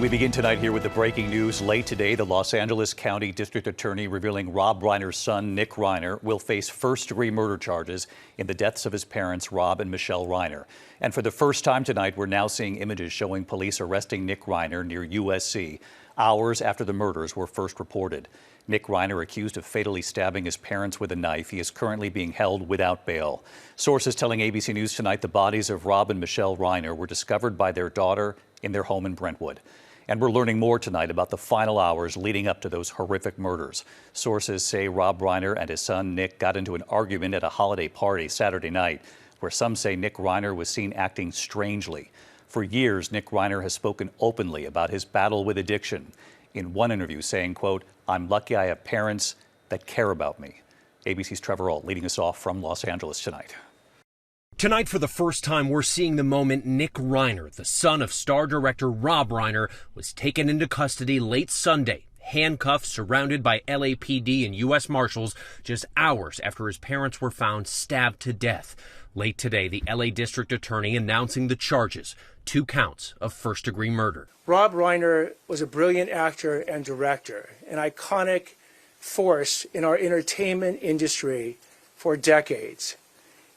We begin tonight here with the breaking news. Late today, the Los Angeles County District Attorney revealing Rob Reiner's son, Nick Reiner, will face first-degree murder charges in the deaths of his parents, Rob and Michelle Reiner. And for the first time tonight, we're now seeing images showing police arresting Nick Reiner near USC, hours after the murders were first reported. Nick Reiner, accused of fatally stabbing his parents with a knife, he is currently being held without bail. Sources telling ABC News tonight the bodies of Rob and Michelle Reiner were discovered by their daughter in their home in Brentwood. And we're learning more tonight about the final hours leading up to those horrific murders. Sources say Rob Reiner and his son Nick got into an argument at a holiday party Saturday night, where some say Nick Reiner was seen acting strangely. For years, Nick Reiner has spoken openly about his battle with addiction. In one interview saying, quote, "I'm lucky I have parents that care about me." ABC's Trevor Ault leading us off from Los Angeles tonight. Tonight, for the first time, we're seeing the moment Nick Reiner, the son of star director Rob Reiner, was taken into custody late Sunday, handcuffed, surrounded by LAPD and U.S. Marshals, just hours after his parents were found stabbed to death. Late today, the LA District Attorney announcing the charges, 2 counts of first-degree murder. Rob Reiner was a brilliant actor and director, an iconic force in our entertainment industry for decades.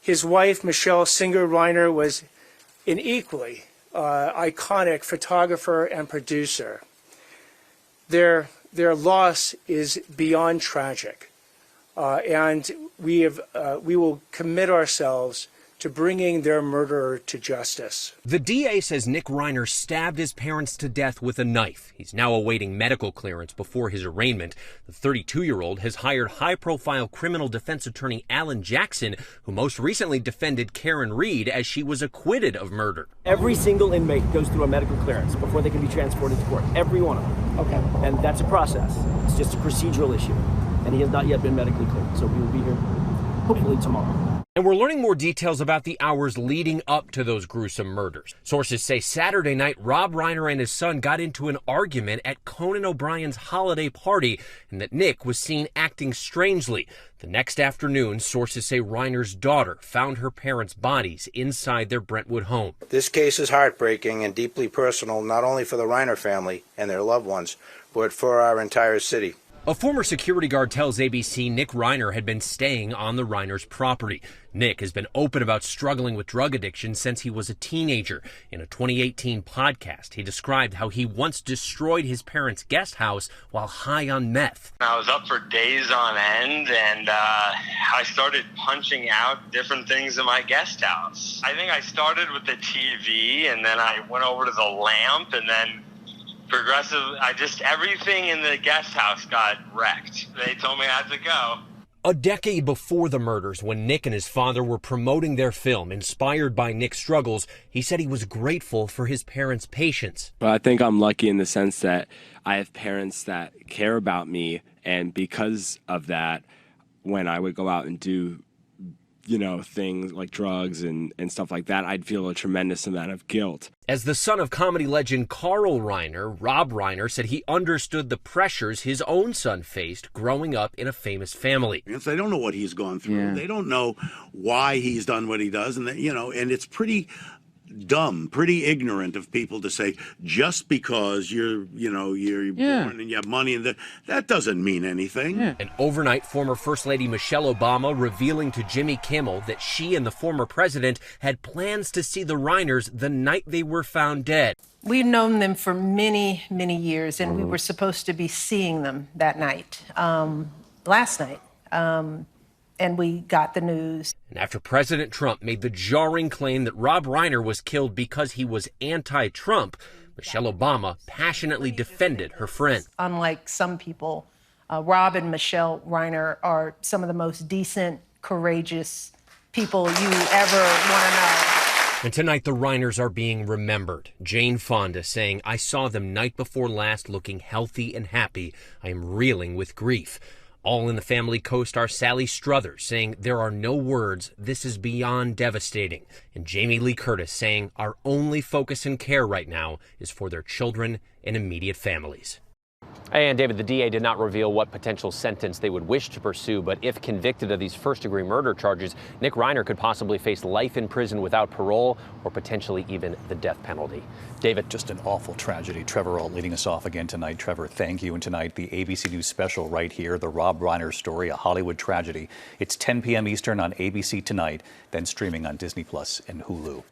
His wife, Michelle Singer Reiner, was an equally iconic photographer and producer. Their loss is beyond tragic, and we will commit ourselves to bringing their murderer to justice. The DA says Nick Reiner stabbed his parents to death with a knife. He's now awaiting medical clearance before his arraignment. The 32-year-old has hired high-profile criminal defense attorney Alan Jackson, who most recently defended Karen Reed as she was acquitted of murder. Every single inmate goes through a medical clearance before they can be transported to court. Every one of them. Okay. And that's a process. It's just a procedural issue. And he has not yet been medically cleared. So we will be here hopefully tomorrow. And we're learning more details about the hours leading up to those gruesome murders. Sources say Saturday night, Rob Reiner and his son got into an argument at Conan O'Brien's holiday party, and that Nick was seen acting strangely. The next afternoon, sources say Reiner's daughter found her parents' bodies inside their Brentwood home. This case is heartbreaking and deeply personal, not only for the Reiner family and their loved ones, but for our entire city. A former security guard tells ABC Nick Reiner had been staying on the Reiners' property. Nick has been open about struggling with drug addiction since he was a teenager. In a 2018 podcast, he described how he once destroyed his parents' guest house while high on meth. I was up for days on end, and I started punching out different things in my guest house. I think I started with the TV, and then I went over to the lamp, and then everything in the guest house got wrecked. They told me I had to go. A decade before the murders, when Nick and his father were promoting their film, inspired by Nick's struggles, he said he was grateful for his parents' patience. But I think I'm lucky in the sense that I have parents that care about me, and because of that, when I would go out and do things like drugs and stuff like that, I'd feel a tremendous amount of guilt. As the son of comedy legend Carl Reiner, Rob Reiner said he understood the pressures his own son faced growing up in a famous family. They don't know what he's gone through. Yeah. They don't know why he's done what he does. And, and it's pretty dumb, pretty ignorant of people to say just because you're born and you have money and that doesn't mean anything. Yeah. And overnight, former First Lady Michelle Obama revealing to Jimmy Kimmel that she and the former president had plans to see the Reiners the night they were found dead. We've known them for many, many years, and we were supposed to be seeing them that night, last night. And we got the news. And after President Trump made the jarring claim that Rob Reiner was killed because he was anti-Trump, Michelle Obama passionately defended her friend. Unlike some people, Rob and Michelle Reiner are some of the most decent, courageous people you ever want to know. And tonight, the Reiners are being remembered. Jane Fonda saying, "I saw them night before last looking healthy and happy. I am reeling with grief." All in the Family co-star Sally Struthers saying, "There are no words. This is beyond devastating." And Jamie Lee Curtis saying, "Our only focus and care right now is for their children and immediate families." And David, the DA did not reveal what potential sentence they would wish to pursue, but if convicted of these first-degree murder charges, Nick Reiner could possibly face life in prison without parole or potentially even the death penalty. David. Just an awful tragedy. Trevor Ault leading us off again tonight. Trevor, thank you. And tonight, the ABC News special right here, the Rob Reiner story, a Hollywood tragedy. It's 10 p.m. Eastern on ABC Tonight, then streaming on Disney Plus and Hulu.